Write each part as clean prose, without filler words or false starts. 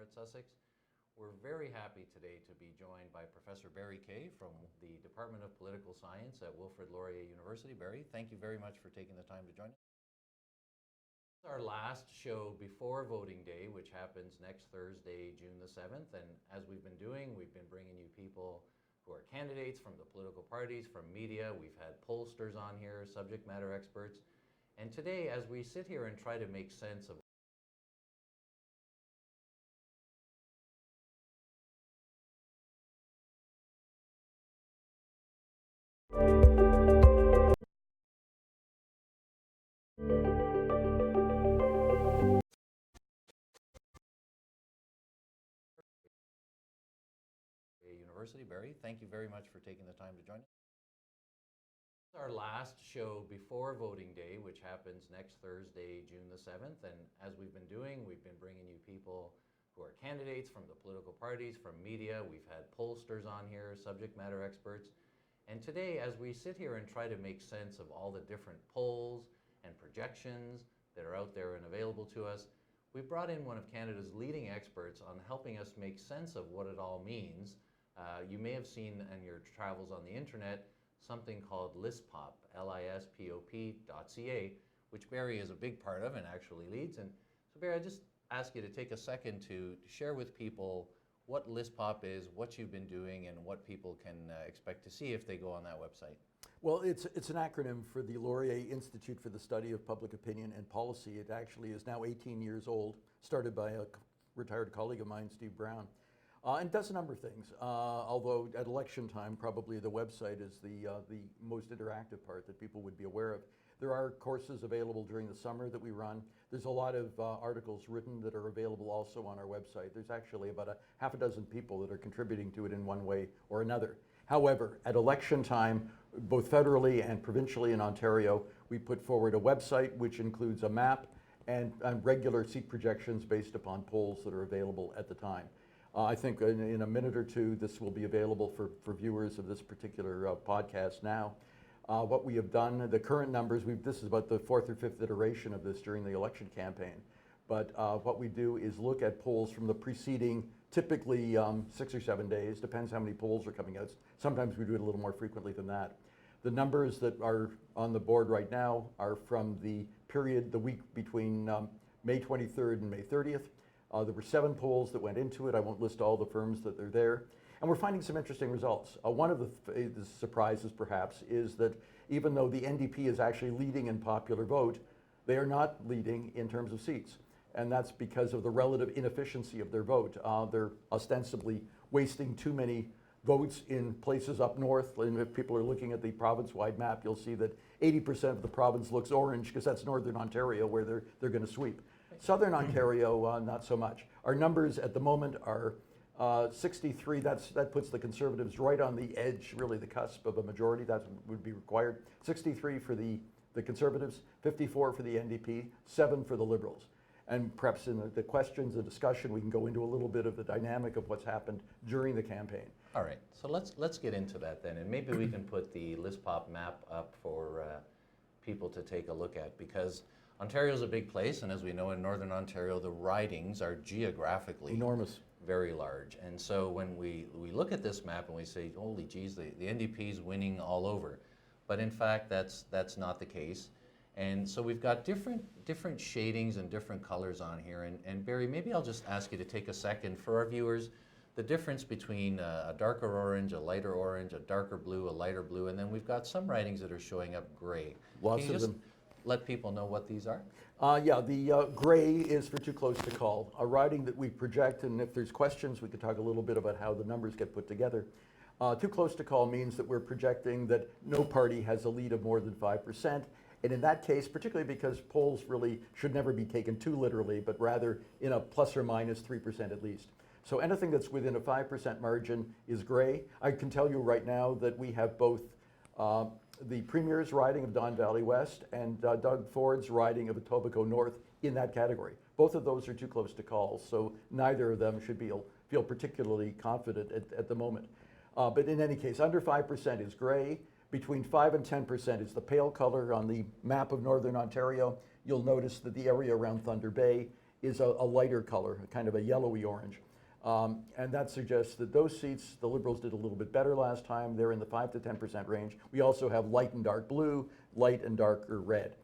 at Sussex. We're very happy today to be joined by Professor Barry Kay from the Department of Political Science at Wilfrid Laurier University. Barry, thank you very much for taking the time to join us. This is our last show before voting day, which happens next Thursday, June the 7th. And as we've been doing, we've been bringing you people who are candidates from the political parties, from media. We've had pollsters on here, subject matter experts. And today, as we sit here and try to make sense of University. Barry, thank you very much for taking the time to join us. This is our last show before voting day, which happens next Thursday, June the 7th. And as we've been doing, we've been bringing you people who are candidates from the political parties, from media. We've had pollsters on here, subject matter experts. And today, as we sit here and try to make sense of all the different polls and projections that are out there and available to us, we brought in one of Canada's leading experts on helping us make sense of what it all means. You may have seen in your travels on the internet something called LISPOP, LISPOP.ca, which Barry is a big part of and actually leads. And so Barry, I just ask you to take a second to share with people what LISPOP is, what you've been doing, and what people can expect to see if they go on that website. Well, it's an acronym for the Laurier Institute for the Study of Public Opinion and Policy. It actually is now 18 years old, started by a retired colleague of mine, Steve Brown. And does a number of things, although at election time, probably the website is the most interactive part that people would be aware of. There are courses available during the summer that we run. There's a lot of articles written that are available also on our website. There's actually about half a dozen people that are contributing to it in one way or another. However, at election time, both federally and provincially in Ontario, we put forward a website which includes a map and regular seat projections based upon polls that are available at the time. I think in a minute or two, this will be available for viewers of this particular podcast now. What we have done, the current numbers, this is about the fourth or fifth iteration of this during the election campaign. But what we do is look at polls from the preceding, typically 6 or 7 days, depends how many polls are coming out. Sometimes we do it a little more frequently than that. The numbers that are on the board right now are from the period, the week between May 23rd and May 30th. There were 7 polls that went into it. I won't list all the firms that are there. And we're finding some interesting results. One of the surprises, perhaps, is that even though the NDP is actually leading in popular vote, they are not leading in terms of seats. And that's because of the relative inefficiency of their vote. They're ostensibly wasting too many votes in places up north. And if people are looking at the province-wide map, you'll see that 80% of the province looks orange because that's Northern Ontario where they're going to sweep. Southern Ontario, not so much. Our numbers at the moment are 63. That puts the Conservatives right on the edge, really the cusp of a majority. That would be required. 63 for the Conservatives, 54 for the NDP, 7 for the Liberals. And perhaps in the questions, the discussion, we can go into a little bit of the dynamic of what's happened during the campaign. All right, so let's get into that then, and maybe we can put the LISPOP map up for people to take a look at, because Ontario's a big place, and as we know in Northern Ontario, the ridings are geographically enormous, very large. And so when we look at this map and we say, holy geez, the NDP's winning all over. But in fact, that's not the case. And so we've got different shadings and different colors on here. And Barry, maybe I'll just ask you to take a second for our viewers, the difference between a darker orange, a lighter orange, a darker blue, a lighter blue, and then we've got some ridings that are showing up gray. Lots of them. Let people know what these are? Yeah, the gray is for too close to call. A riding that we project, and if there's questions, we could talk a little bit about how the numbers get put together. Too close to call means that we're projecting that no party has a lead of more than 5%. And in that case, particularly because polls really should never be taken too literally, but rather in a plus or minus 3% at least. So anything that's within a 5% margin is gray. I can tell you right now that we have both the Premier's riding of Don Valley West and Doug Ford's riding of Etobicoke North in that category. Both of those are too close to call, so neither of them should feel particularly confident at the moment. But in any case, under 5% is gray. Between 5 and 10% is the pale color on the map of Northern Ontario. You'll notice that the area around Thunder Bay is a lighter color, kind of a yellowy orange. And that suggests that those seats, the Liberals did a little bit better last time. They're in the 5 to 10% range. We also have light and dark blue, light and darker red.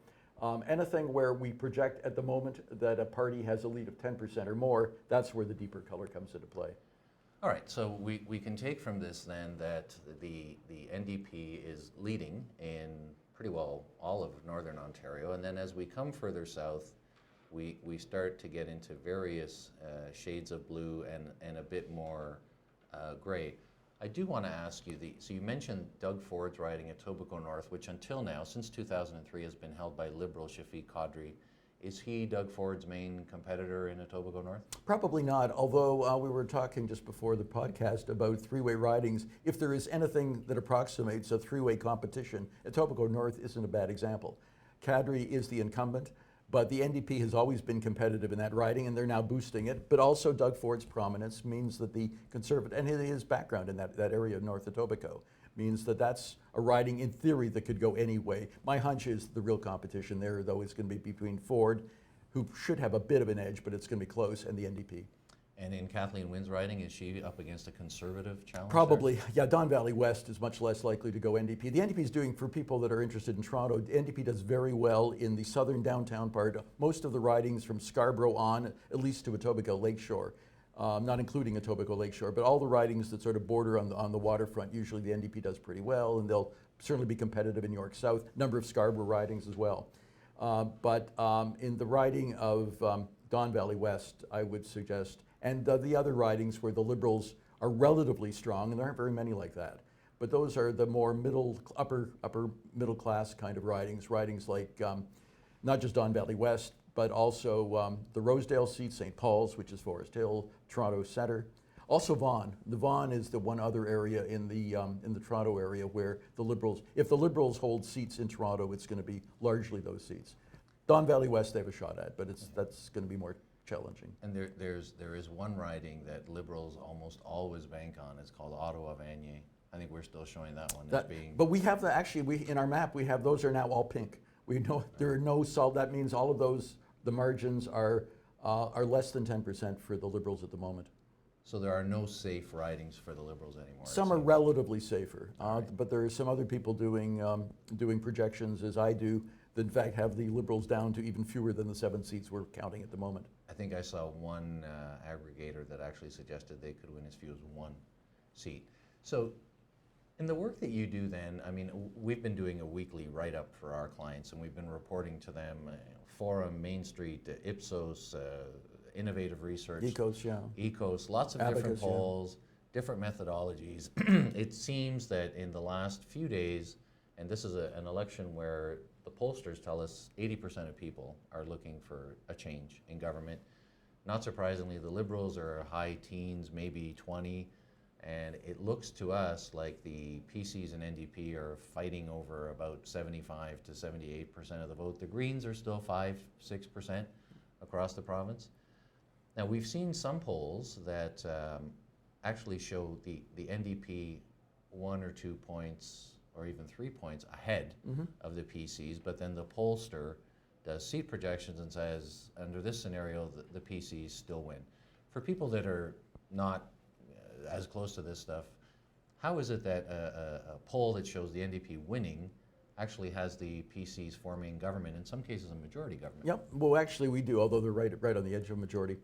Anything where we project at the moment that a party has a lead of 10% or more, that's where the deeper color comes into play. All right, so we can take from this then that the NDP is leading in pretty well all of Northern Ontario, and then as we come further south, we start to get into various shades of blue and a bit more gray. I do want to ask you, so you mentioned Doug Ford's riding at Etobicoke North, which until now, since 2003, has been held by Liberal Shafiq Qadri. Is he Doug Ford's main competitor in Etobicoke North? Probably not, although we were talking just before the podcast about three-way ridings. If there is anything that approximates a three-way competition, Etobicoke North isn't a bad example. Qadri is the incumbent, but the NDP has always been competitive in that riding, and they're now boosting it. But also Doug Ford's prominence means that the Conservative, and his background in that area of North Etobicoke, means that that's a riding in theory that could go any way. My hunch is the real competition there, though, is going to be between Ford, who should have a bit of an edge, but it's going to be close, and the NDP. And in Kathleen Wynne's riding, is she up against a Conservative challenge? Probably, yeah. Don Valley West is much less likely to go NDP. The NDP is doing, for people that are interested in Toronto, the NDP does very well in the southern downtown part. Most of the ridings from Scarborough on, at least to Etobicoke Lakeshore, not including Etobicoke Lakeshore, but all the ridings that sort of border on the waterfront, usually the NDP does pretty well, and they'll certainly be competitive in York South. Number of Scarborough ridings as well. But in the riding of Don Valley West, I would suggest, and the other ridings where the Liberals are relatively strong, and there aren't very many like that, but those are the more upper middle class kind of ridings like not just Don Valley West, but also the Rosedale seat, St. Paul's, which is Forest Hill, Toronto Centre. Also Vaughan. The Vaughan is the one other area in the Toronto area where the Liberals, if the Liberals hold seats in Toronto, it's going to be largely those seats. Don Valley West they have a shot at, but that's going to be more challenging. And there is one riding that Liberals almost always bank on. It's called Ottawa-Vanier. I think we're still showing that one as being. But we have in our map, we have those are now all pink. We know there are no solid. That means all of those, the margins are less than 10% for the Liberals at the moment. So there are no safe ridings for the Liberals anymore. Some are relatively safer, but there are some other people doing projections, as I do, that in fact have the Liberals down to even fewer than the 7 seats we're counting at the moment. I think I saw one aggregator that actually suggested they could win as few as 1 seat. So in the work that you do then, I mean, we've been doing a weekly write-up for our clients, and we've been reporting to them, Forum, Main Street, Ipsos, Innovative Research. Ecos, yeah. Ecos, lots of Abacus, different polls, different methodologies. It seems that in the last few days, and this is an election where the pollsters tell us 80% of people are looking for a change in government. Not surprisingly, the Liberals are high teens, maybe 20, and it looks to us like the PCs and NDP are fighting over about 75 to 78% of the vote. The Greens are still 5-6% across the province. Now, we've seen some polls that actually show the NDP 1 or 2 points or even 3 points ahead of the PCs, but then the pollster does seat projections and says, under this scenario, the PCs still win. For people that are not as close to this stuff, how is it that a poll that shows the NDP winning actually has the PCs forming government, in some cases a majority government? Yep, well actually we do, although they're right on the edge of majority.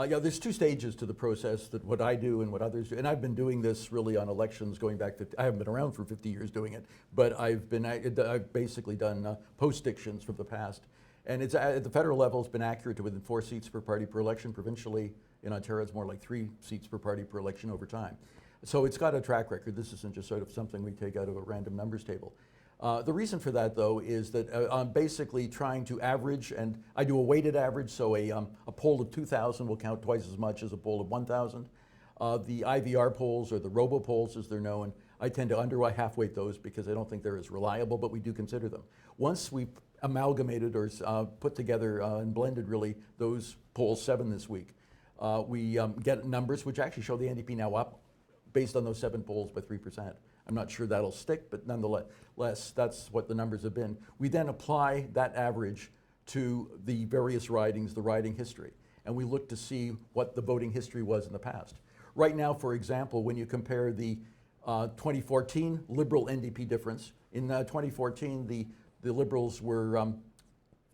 Yeah, there's 2 stages to the process, that what I do and what others do, and I've been doing this really on elections going back I haven't been around for 50 years doing it, but I've basically done post-dictions from the past. And it's at the federal level, it's been accurate to within 4 seats per party per election. Provincially, in Ontario, it's more like 3 seats per party per election over time. So it's got a track record. This isn't just sort of something we take out of a random numbers table. The reason for that, though, is that I'm basically trying to average, and I do a weighted average, so a poll of 2,000 will count twice as much as a poll of 1,000. The IVR polls, or the robo polls as they're known, I tend to half-weight those because I don't think they're as reliable, but we do consider them. Once we've amalgamated or put together and blended really those polls, 7 this week, we get numbers which actually show the NDP now up based on those 7 polls by 3%. I'm not sure that'll stick, but nonetheless, that's what the numbers have been. We then apply that average to the various ridings, the riding history. and we look to see what the voting history was in the past. Right now, for example, when you compare the 2014 Liberal NDP difference, in 2014 the Liberals were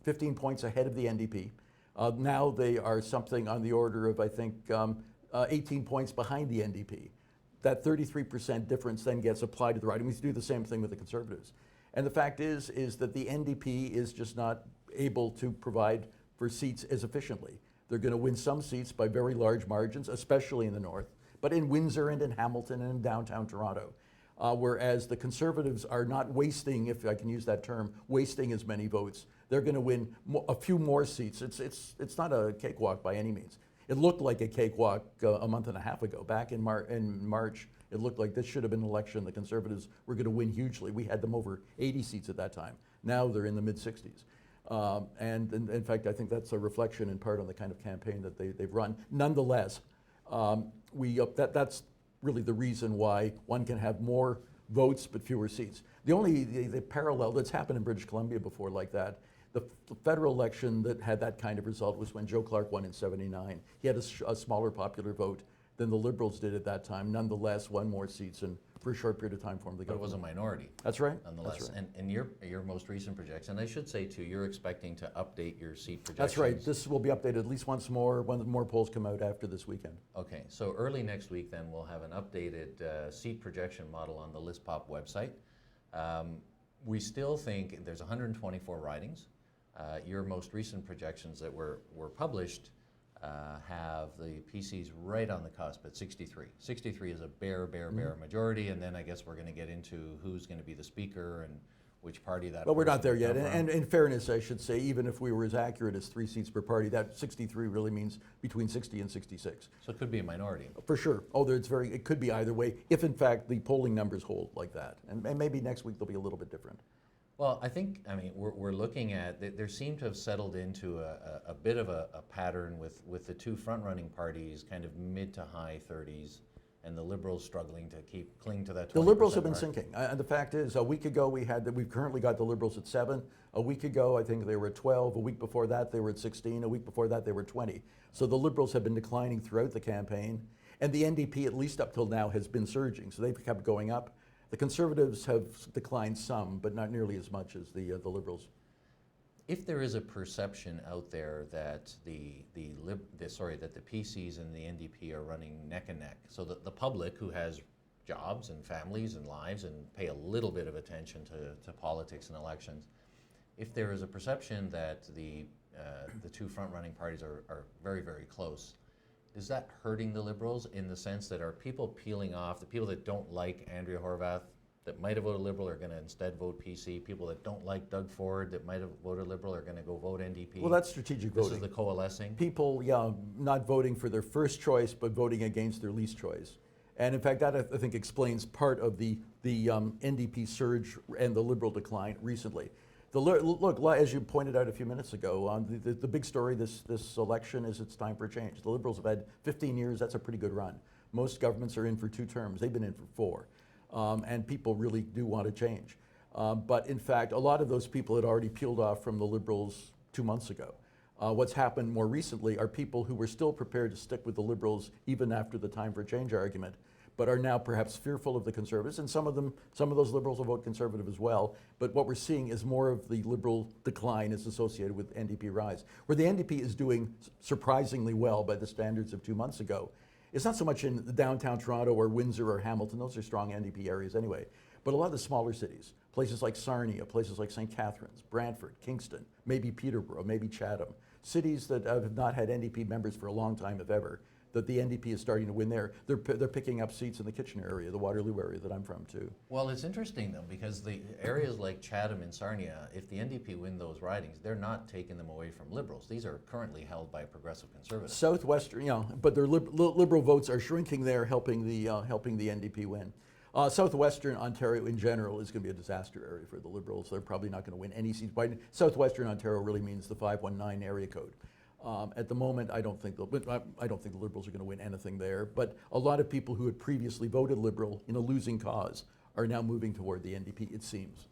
15 points ahead of the NDP. Now they are something on the order of, I think, 18 points behind the NDP. That 33% difference then gets applied to the right, and we do the same thing with the Conservatives. And the fact is that the NDP is just not able to provide for seats as efficiently. They're going to win some seats by very large margins, especially in the north, but in Windsor and in Hamilton and in downtown Toronto. Whereas the Conservatives are not wasting, if I can use that term, wasting as many votes. They're going to win a few more seats. It's not a cakewalk by any means. It looked like a cakewalk a month and a half ago. Back in March, it looked like this should have been an election the Conservatives were going to win hugely. We had them over 80 seats at that time. Now they're in the mid-60s. And in fact, I think that's a reflection in part on the kind of campaign that they've run. Nonetheless, that's really the reason why one can have more votes but fewer seats. The parallel that's happened in British Columbia before like that, the federal election that had that kind of result was when Joe Clark won in '79. He had a smaller popular vote than the Liberals did at that time. Nonetheless, won more seats and for a short period of time formed the But it government. was a minority. That's right. Nonetheless. That's right. And your most recent projection, I should say too, you're expecting to update your seat projections. That's right. This will be updated at least once more when more polls come out after this weekend. Okay, so early next week then we'll have an updated seat projection model on the LISPOP website. We still think there's 124 ridings. Your most recent projections that were published have the PCs right on the cusp at 63. 63 is a bare majority, and then I guess we're going to get into who's going to be the speaker and which party that. But we're not there person yet. will come from. And in fairness, I should say, even if we were as accurate as 3 seats per party, that 63 really means between 60 and 66. So it could be a minority. For sure. It could be either way, if in fact the polling numbers hold like that. And maybe next week they'll be a little bit different. Well, I mean, we're looking at, there seem to have settled into a bit of a pattern with the two front-running parties, kind of mid to high 30s, and the Liberals struggling to cling to that 20% The Liberals have been mark. sinking. And the fact is, a week ago we've currently got the Liberals at 7. A week ago, I think they were at 12. A week before that, they were at 16. A week before that, they were 20. So the Liberals have been declining throughout the campaign. And the NDP, at least up till now, has been surging. So they've kept going up. The Conservatives have declined some, but not nearly as much as the Liberals. If there is a perception out there that the PCs and the NDP are running neck and neck, so that the public who has jobs and families and lives and pay a little bit of attention to politics and elections, if there is a perception that the two front-running parties are very, very close, is that hurting the Liberals in the sense that are people peeling off, the people that don't like Andrea Horwath that might have voted Liberal are going to instead vote PC, people that don't like Doug Ford that might have voted Liberal are going to go vote NDP? Well, that's strategic voting. This is the coalescing? People, not voting for their first choice, but voting against their least choice. And in fact, that I think explains part of the NDP surge and the Liberal decline recently. Look, as you pointed out a few minutes ago, the big story this election is it's time for change. The Liberals have had 15 years, that's a pretty good run. Most governments are in for 2 terms, they've been in for 4. And people really do want to change. But in fact, a lot of those people had already peeled off from the Liberals 2 months ago. What's happened more recently are people who were still prepared to stick with the Liberals even after the time for change argument, but are now perhaps fearful of the Conservatives, and some of those Liberals will vote Conservative as well. But what we're seeing is more of the Liberal decline is associated with NDP rise. Where the NDP is doing surprisingly well by the standards of 2 months ago, it's not so much in downtown Toronto or Windsor or Hamilton, those are strong NDP areas anyway, but a lot of the smaller cities, places like Sarnia, places like St. Catharines, Brantford, Kingston, maybe Peterborough, maybe Chatham, cities that have not had NDP members for a long time, if ever, that the NDP is starting to win there. They're picking up seats in the Kitchener area, the Waterloo area that I'm from too. Well, it's interesting though, because the areas like Chatham and Sarnia, if the NDP win those ridings, they're not taking them away from Liberals. These are currently held by progressive Conservatives. Southwestern, but their Liberal votes are shrinking there, helping the NDP win. Southwestern Ontario in general is going to be a disaster area for the Liberals. They're probably not going to win any seats. Southwestern Ontario really means the 519 area code. At the moment, I don't think the Liberals are going to win anything there. But a lot of people who had previously voted Liberal in a losing cause are now moving toward the NDP, it seems.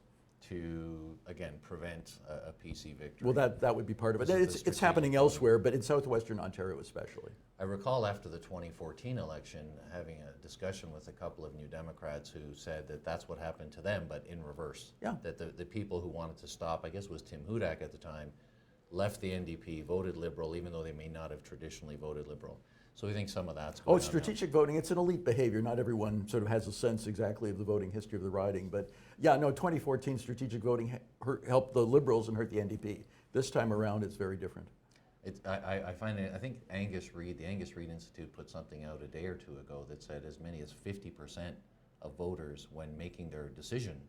to, again, prevent a PC victory. Well, that would be part of it. This is the It's strategic happening voting. elsewhere, but in southwestern Ontario especially. I recall after the 2014 election having a discussion with a couple of New Democrats who said that that's what happened to them, but in reverse. Yeah. That the people who wanted to stop, I guess it was Tim Hudak at the time, left the NDP, voted Liberal, even though they may not have traditionally voted Liberal. So we think some of that's going Oh, on it's now. strategic voting. It's an elite behavior. Not everyone sort of has a sense exactly of the voting history of the riding. But yeah, no, 2014 strategic voting helped the Liberals and hurt the NDP. This time around, it's very different. I find it, I think Angus Reid, the Angus Reid Institute put something out a day or two ago that said as many as 50% of voters, when making their decision,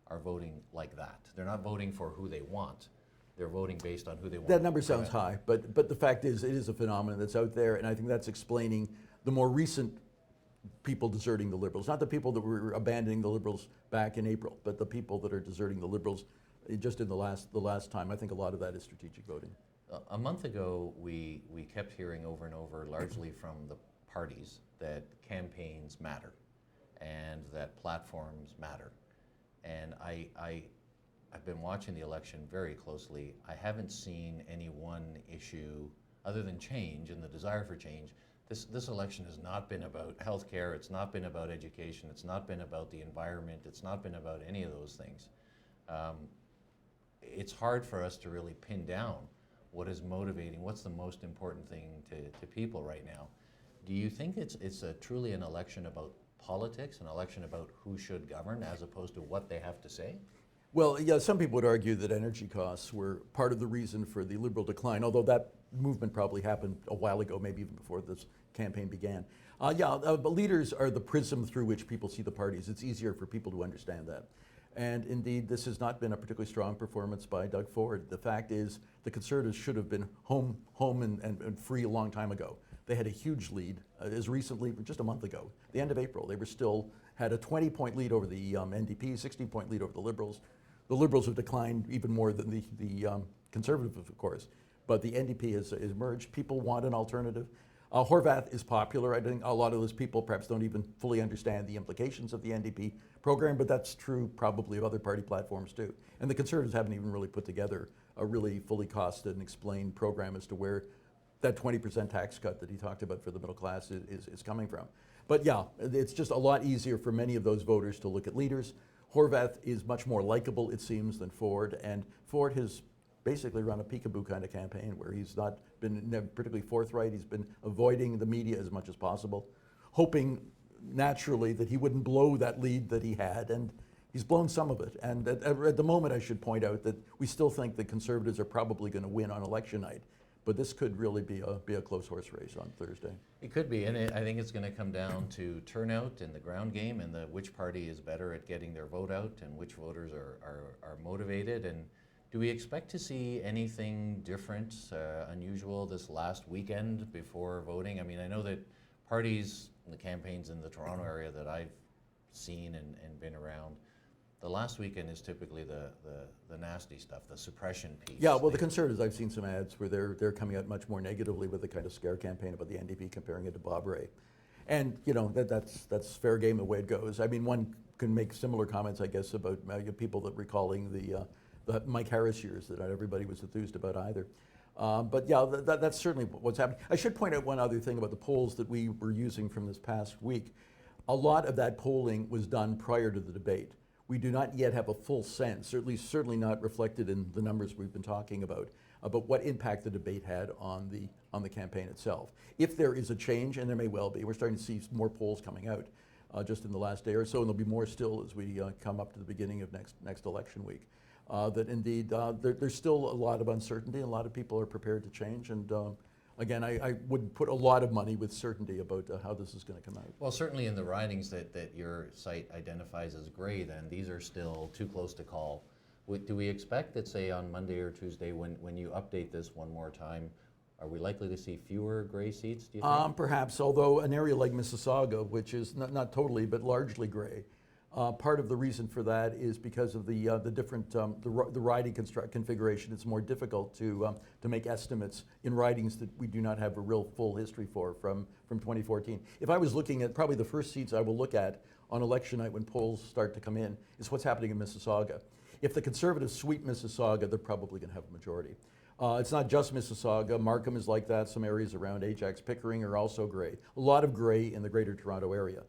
are voting like that. They're not voting for who they want. They're voting based on who they want. That number sounds high, but the fact is, it is a phenomenon that's out there, and I think that's explaining the more recent people deserting the Liberals. Not the people that were abandoning the Liberals back in April, but the people that are deserting the Liberals just in the last time. I think a lot of that is strategic voting. A month ago, we kept hearing over and over, largely from the parties, that campaigns matter and that platforms matter. And I've been watching the election very closely. I haven't seen any one issue, other than change and the desire for change. This election has not been about healthcare, it's not been about education, it's not been about the environment, it's not been about any of those things. It's hard for us to really pin down what is motivating, what's the most important thing to people right now. Do you think it's truly an election about politics, an election about who should govern, as opposed to what they have to say? Well, yeah, some people would argue that energy costs were part of the reason for the Liberal decline, although that movement probably happened a while ago, maybe even before this campaign began. But leaders are the prism through which people see the parties. It's easier for people to understand that. And indeed, this has not been a particularly strong performance by Doug Ford. The fact is, the Conservatives should have been home and free a long time ago. They had a huge lead as recently, just a month ago, the end of April. They were still had a 20-point lead over the NDP, 16-point lead over the Liberals. The Liberals have declined even more than the Conservatives, of course. But the NDP has emerged. People want an alternative. Horwath is popular. I think a lot of those people perhaps don't even fully understand the implications of the NDP program, but that's true probably of other party platforms too. And the Conservatives haven't even really put together a really fully costed and explained program as to where that 20% tax cut that he talked about for the middle class is coming from. But yeah, it's just a lot easier for many of those voters to look at leaders. Horwath is much more likable, it seems, than Ford, and Ford has basically run a peekaboo kind of campaign where he's not been particularly forthright. He's been avoiding the media as much as possible, hoping naturally that he wouldn't blow that lead that he had, and he's blown some of it. And at the moment, I should point out that we still think the Conservatives are probably going to win on election night, but this could really be a close horse race on Thursday. It could be, and I think it's going to come down to turnout in the ground game and which party is better at getting their vote out and which voters are motivated. And do we expect to see anything different, unusual this last weekend before voting? I mean, I know that parties, the campaigns in the Toronto area that I've seen and been around, the last weekend is typically the nasty stuff, the suppression piece. Yeah, well, the Conservatives, I've seen some ads where they're coming out much more negatively with a kind of scare campaign about the NDP, comparing it to Bob Rae. And, you know, that's fair game the way it goes. I mean, one can make similar comments, I guess, about people that recalling the Mike Harris years, that not everybody was enthused about either. But yeah, that's certainly what's happening. I should point out one other thing about the polls that we were using from this past week. A lot of that polling was done prior to the debate. We do not yet have a full sense, or at least certainly not reflected in the numbers we've been talking about what impact the debate had on the campaign itself. If there is a change, and there may well be, we're starting to see more polls coming out just in the last day or so, and there'll be more still as we come up to the beginning of next election week. That indeed there's still a lot of uncertainty, and a lot of people are prepared to change. And again, I wouldn't put a lot of money with certainty about how this is going to come out. Well, certainly in the ridings that your site identifies as gray, then these are still too close to call. Do we expect that, say, on Monday or Tuesday, when you update this one more time, are we likely to see fewer gray seats, do you think? Perhaps, although an area like Mississauga, which is not totally, but largely gray, part of the reason for that is because of the different the riding configuration. It's more difficult to make estimates in ridings that we do not have a real full history from 2014. If I was looking at probably the first seats I will look at on election night when polls start to come in is what's happening in Mississauga. if the Conservatives sweep Mississauga, they're probably going to have a majority. It's not just Mississauga. Markham is like that. Some areas around Ajax, Pickering are also gray. A lot of gray in the Greater Toronto area.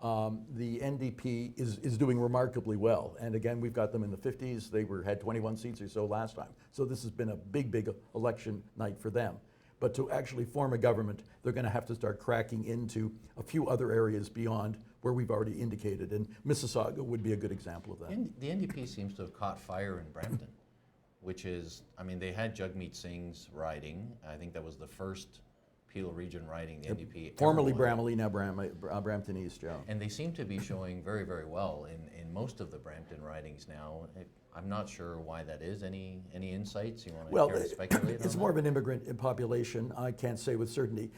The NDP is doing remarkably well. And again, we've got them in the 50s. They had 21 seats or so last time. So this has been a big election night for them. But to actually form a government, they're going to have to start cracking into a few other areas beyond where we've already indicated. And Mississauga would be a good example of that. The NDP seems to have caught fire in Brampton, which is, I mean, they had Jagmeet Singh's riding. I think that was the first Peel region riding the NDP. Formerly Bramalea, now Brampton East, yeah. And they seem to be showing very well in most of the Brampton ridings now. I'm not sure why that is. Any insights you want to speculate on? It's more of an immigrant population. I can't say with certainty.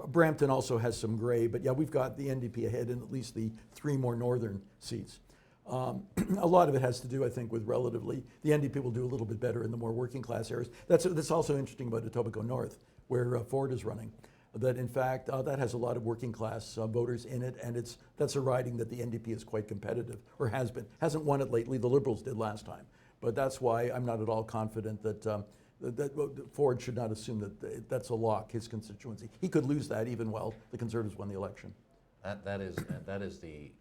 Brampton also has some gray, but yeah, we've got the NDP ahead in at least the 3 more northern seats. A lot of it has to do, I think, with relatively, the NDP will do a little bit better in the more working class areas. That's also interesting about Etobicoke North, where Ford is running. That in fact, that has a lot of working class voters in it, and that's a riding that the NDP is quite competitive, or has been. Hasn't won it lately, the Liberals did last time. But that's why I'm not at all confident that Ford should not assume that that's a lock, his constituency. He could lose that even while the Conservatives won the election. That is the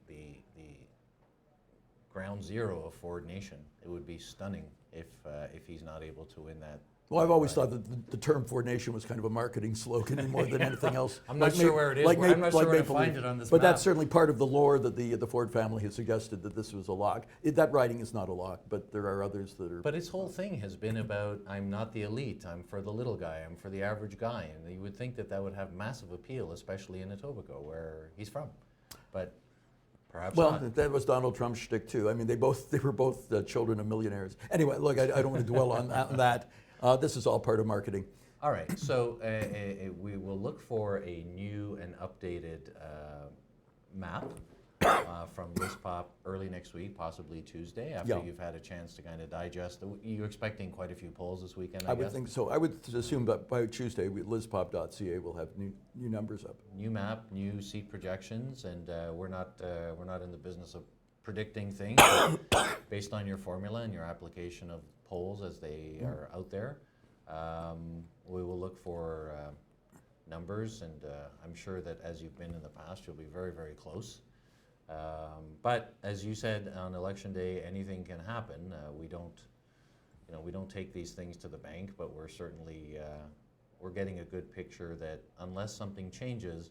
ground zero of Ford Nation. It would be stunning if he's not able to win that. Well, I've always thought that the term Ford Nation was kind of a marketing slogan more than anything else. I'm not sure where it is. I'm not sure where to find it on this map. But that's certainly part of the lore that the Ford family has suggested that this was a lock. That riding is not a lock, but there are others that are. But his whole thing has been about, I'm not the elite, I'm for the little guy, I'm for the average guy. And you would think that would have massive appeal, especially in Etobicoke, where he's from. But perhaps not. Well, that was Donald Trump's shtick too. I mean, they were both children of millionaires. Anyway, look, I don't want to dwell on that. This is all part of marketing. All right, so we will look for a new and updated map from LISPOP early next week, possibly Tuesday, after you've had a chance to kind of digest. You're expecting quite a few polls this weekend, I guess? Would think so. I would assume that by Tuesday, lispop.ca will have new numbers up. New map, new seat projections, and we're not in the business of predicting things. Based on your formula and your application of polls as they are out there, we will look for numbers, and I'm sure that as you've been in the past, you'll be very close. But as you said, on election day, anything can happen. We don't take these things to the bank, but we're certainly we're getting a good picture that unless something changes,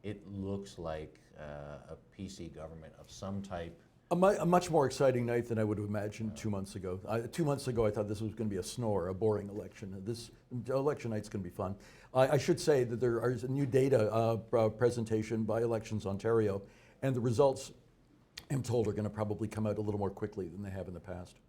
it looks like a PC government of some type. A much more exciting night than I would have imagined 2 months ago. 2 months ago, I thought this was going to be a snore, a boring election. This election night's going to be fun. I should say that there is a new data presentation by Elections Ontario, and the results, I'm told, are going to probably come out a little more quickly than they have in the past.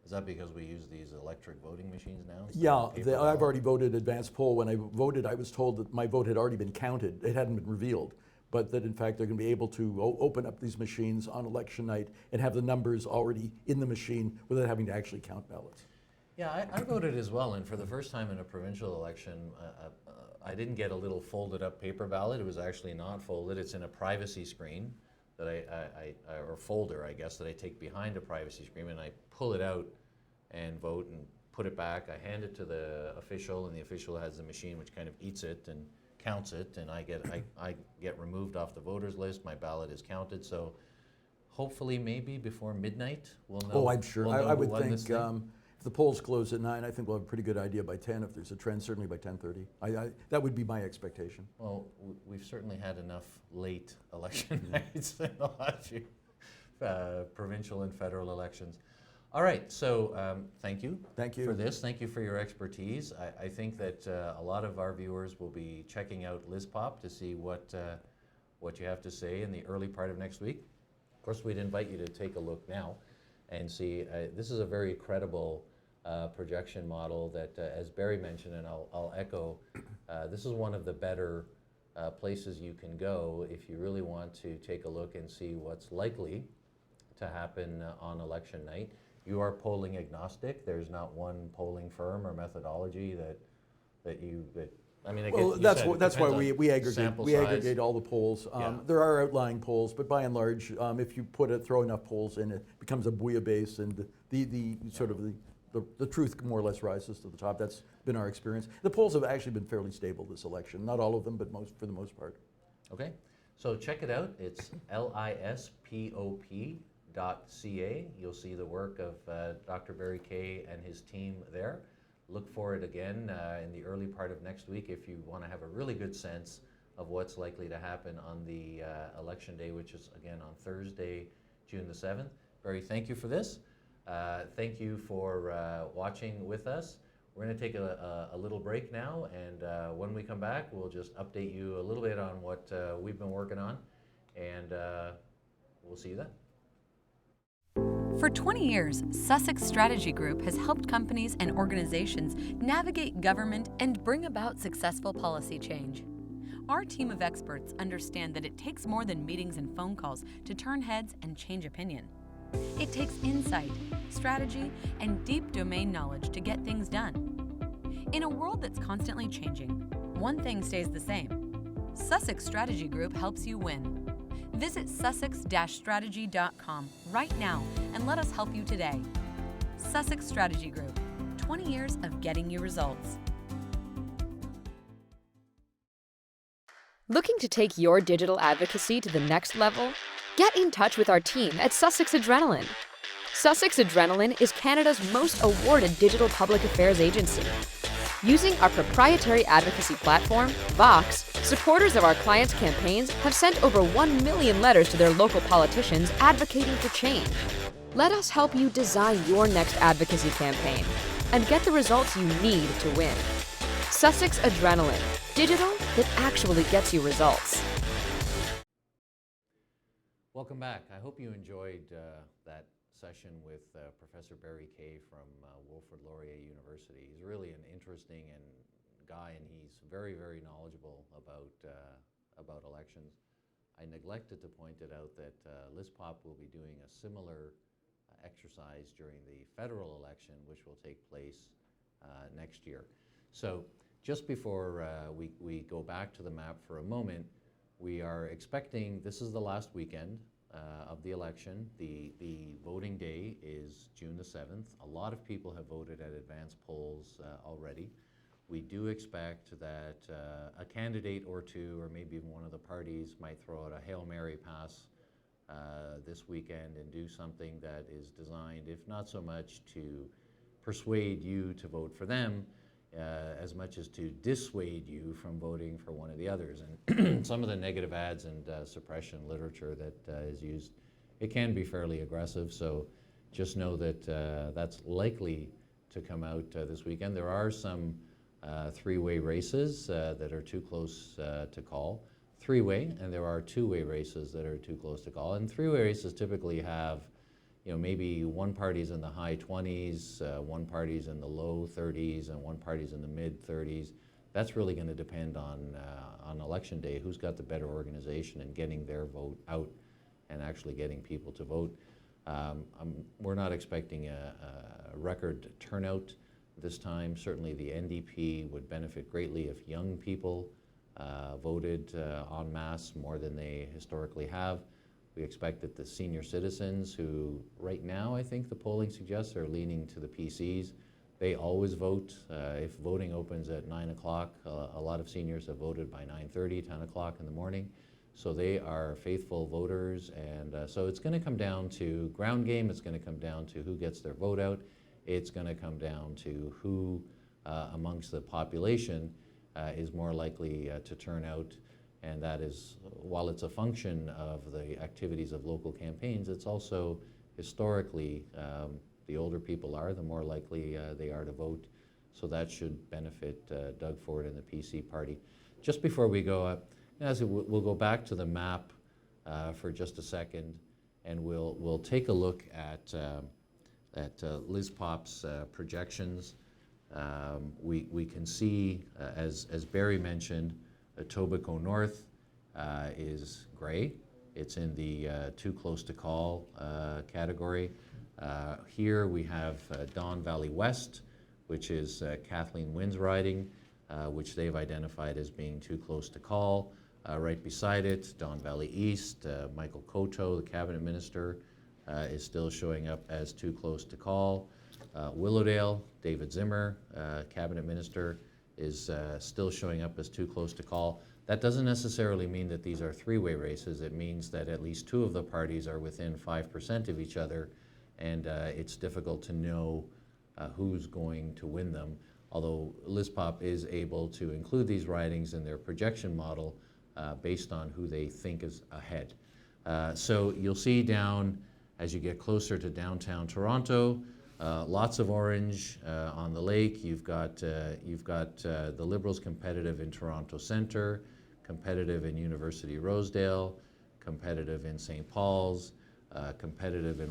Is that because we use these electric voting machines now? Yeah, I've already voted advance poll. When I voted, I was told that my vote had already been counted. It hadn't been revealed. But that in fact they're going to be able to open up these machines on election night and have the numbers already in the machine without having to actually count ballots. Yeah, I voted as well, and for the first time in a provincial election, I didn't get a little folded up paper ballot. It was actually not folded. It's in a privacy screen that or folder, I guess, that I take behind a privacy screen, and I pull it out and vote and put it back. I hand it to the official, and the official has the machine which kind of eats it and counts it, and I get removed off the voters list. My ballot is counted, so hopefully maybe before midnight we'll know. Oh, I'm sure. We'll I would think if the polls close at 9, I think we'll have a pretty good idea by 10. If there's a trend, certainly by 10:30. That would be my expectation. Well, we've certainly had enough late election nights in the last few provincial and federal elections. All right, so thank you. Thank you for this. Thank you for your expertise. I think that a lot of our viewers will be checking out LISPOP to see what you have to say in the early part of next week. Of course, we'd invite you to take a look now and see. This is a very credible projection model that, as Barry mentioned, and I'll echo, this is one of the better places you can go if you really want to take a look and see what's likely to happen on election night. You are polling agnostic. There's not one polling firm or methodology that I mean, Well, you that's said it that's why depends on we aggregate sample size. aggregate all the polls. Yeah. There are outlying polls, but by and large, if you throw enough polls in, it becomes a bouillabaisse, and the sort of the truth more or less rises to the top. That's been our experience. The polls have actually been fairly stable this election. Not all of them, but for the most part. Okay, so check it out. It's lispop.ca. You'll see the work of Dr. Barry Kay and his team there. Look for it again in the early part of next week if you want to have a really good sense of what's likely to happen on the election day, which is again on Thursday, June the 7th. Barry, thank you for this. Thank you for watching with us. We're going to take a little break now, and when we come back, we'll just update you a little bit on what we've been working on, and we'll see you then. For 20 years, Sussex Strategy Group has helped companies and organizations navigate government and bring about successful policy change. Our team of experts understand that it takes more than meetings and phone calls to turn heads and change opinion. It takes insight, strategy, and deep domain knowledge to get things done. In a world that's constantly changing, one thing stays the same. Sussex Strategy Group helps you win. Visit sussex-strategy.com right now and let us help you today. Sussex Strategy Group, 20 years of getting you results. Looking to take your digital advocacy to the next level? Get in touch with our team at Sussex Adrenaline. Sussex Adrenaline is Canada's most awarded digital public affairs agency. Using our proprietary advocacy platform, Vox, supporters of our clients' campaigns have sent over 1 million letters to their local politicians advocating for change. Let us help you design your next advocacy campaign and get the results you need to win. Sussex Adrenaline, digital that actually gets you results. Welcome back. I hope you enjoyed that session with Professor Barry Kay from Wilfrid Laurier University. He's really an interesting guy, and he's very, very knowledgeable about elections. I neglected to point it out that LISPOP will be doing a similar exercise during the federal election, which will take place next year. So just before we go back to the map for a moment, we are expecting, this is the last weekend of the election. The voting day is June the 7th. A lot of people have voted at advanced polls already. We do expect that a candidate or two, or maybe even one of the parties, might throw out a Hail Mary pass this weekend and do something that is designed, if not so much to persuade you to vote for them, as much as to dissuade you from voting for one of the others. And some of the negative ads and suppression literature that is used, it can be fairly aggressive, so just know that that's likely to come out this weekend. There are some three-way races that are too close to call. Three-way, and there are two-way races that are too close to call. And three-way races typically have, you know, maybe one party's in the high 20s, one party's in the low 30s, and one party's in the mid 30s. That's really going to depend on election day, who's got the better organization in getting their vote out and actually getting people to vote. We're not expecting a record turnout this time. Certainly the NDP would benefit greatly if young people voted en masse more than they historically have. We expect that the senior citizens, who right now I think the polling suggests are leaning to the PCs, they always vote. If voting opens at 9 o'clock, a lot of seniors have voted by 9:30, 10 o'clock in the morning. So they are faithful voters, and so it's going to come down to ground game. It's going to come down to who gets their vote out. It's going to come down to who amongst the population is more likely to turn out. And that is, while it's a function of the activities of local campaigns, it's also historically, the older people are, the more likely they are to vote. So that should benefit Doug Ford and the PC party. Just before we go, we'll go back to the map for just a second, and we'll take a look at LISPOP's projections. We can see, as Barry mentioned, Etobicoke North is gray. It's in the too close to call category. Here we have Don Valley West, which is Kathleen Wynne's riding. which they've identified as being too close to call. Right beside it, Don Valley East, Michael Coteau, the cabinet minister, is still showing up as too close to call. Willowdale, David Zimmer, cabinet minister, is still showing up as too close to call. That doesn't necessarily mean that these are three-way races. It means that at least two of the parties are within 5% of each other, and it's difficult to know who's going to win them, although LISPOP is able to include these ridings in their projection model based on who they think is ahead. So you'll see down, as you get closer to downtown Toronto, lots of orange on the lake. You've got the Liberals competitive in Toronto Centre, competitive in University Rosedale, competitive in St. Paul's, competitive in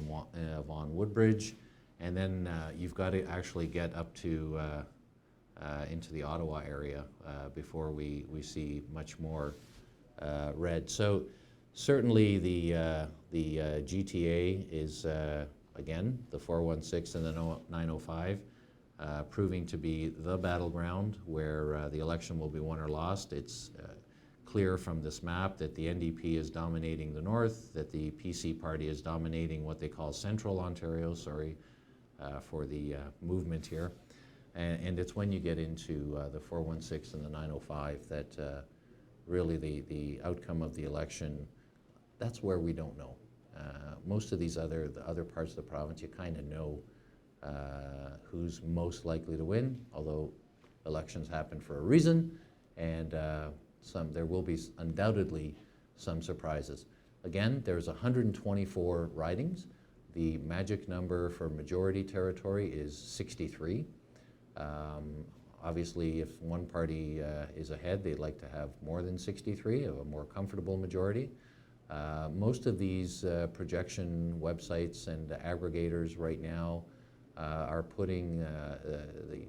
Vaughan Woodbridge, and then you've got to actually get up to into the Ottawa area before we see much more red. So certainly the GTA is again the 416 and the 905 proving to be the battleground where the election will be won or lost. It's clear from this map that the NDP is dominating the north, that the PC party is dominating what they call Central Ontario, sorry for the movement here. And it's when you get into the 416 and the 905 that really the outcome of the election, that's where we don't know. Most of these other parts of the province, you kind of know who's most likely to win, although elections happen for a reason, and there will be undoubtedly some surprises. Again, there's 124 ridings. The magic number for majority territory is 63. Obviously, if one party is ahead, they'd like to have more than 63, a more comfortable majority. Most of these projection websites and aggregators right now are putting the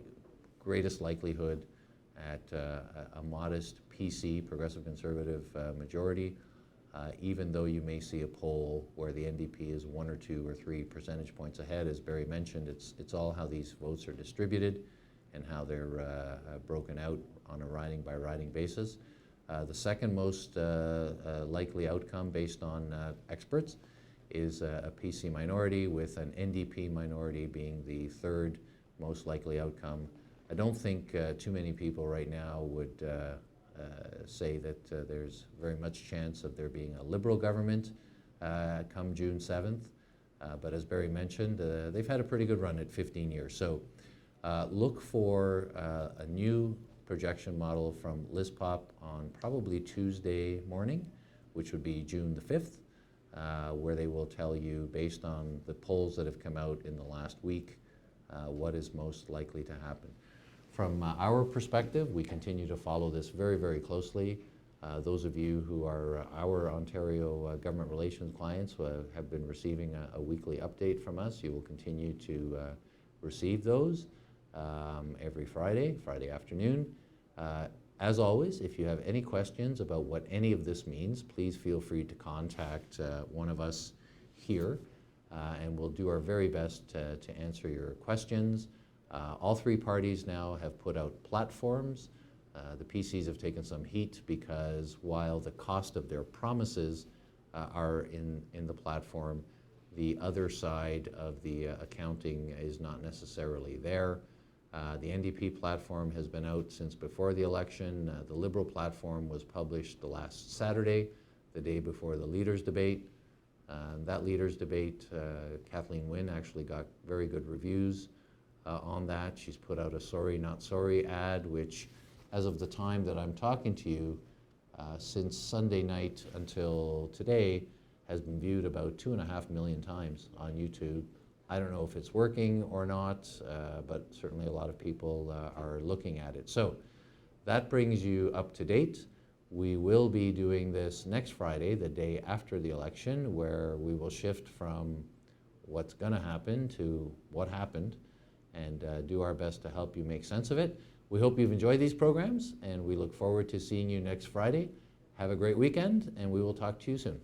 greatest likelihood at a modest PC, Progressive Conservative majority, even though you may see a poll where the NDP is 1 or 2 or 3 percentage points ahead. As Barry mentioned, it's all how these votes are distributed and how they're broken out on a riding by riding basis. The second most likely outcome based on experts is a PC minority, with an NDP minority being the third most likely outcome. I don't think too many people right now would say that there's very much chance of there being a Liberal government come June 7th. But as Barry mentioned, they've had a pretty good run at 15 years. So look for a new projection model from LISPOP on probably Tuesday morning, which would be June the 5th, where they will tell you, based on the polls that have come out in the last week, what is most likely to happen. From our perspective, we continue to follow this very, very closely. Those of you who are our Ontario government relations clients have been receiving a weekly update from us. You will continue to receive those every Friday afternoon. As always, if you have any questions about what any of this means, please feel free to contact one of us here, and we'll do our very best to answer your questions. All three parties now have put out platforms. The PCs have taken some heat because while the cost of their promises are in the platform, the other side of the accounting is not necessarily there. The NDP platform has been out since before the election. The Liberal platform was published the last Saturday, the day before the leaders' debate. That leaders' debate, Kathleen Wynne actually got very good reviews on that. She's put out a sorry not sorry ad, which as of the time that I'm talking to you, since Sunday night until today, has been viewed about 2.5 million times on YouTube. I don't know if it's working or not, but certainly a lot of people are looking at it. So that brings you up to date. We will be doing this next Friday, the day after the election, where we will shift from what's going to happen to what happened and do our best to help you make sense of it. We hope you've enjoyed these programs, and we look forward to seeing you next Friday. Have a great weekend, and we will talk to you soon.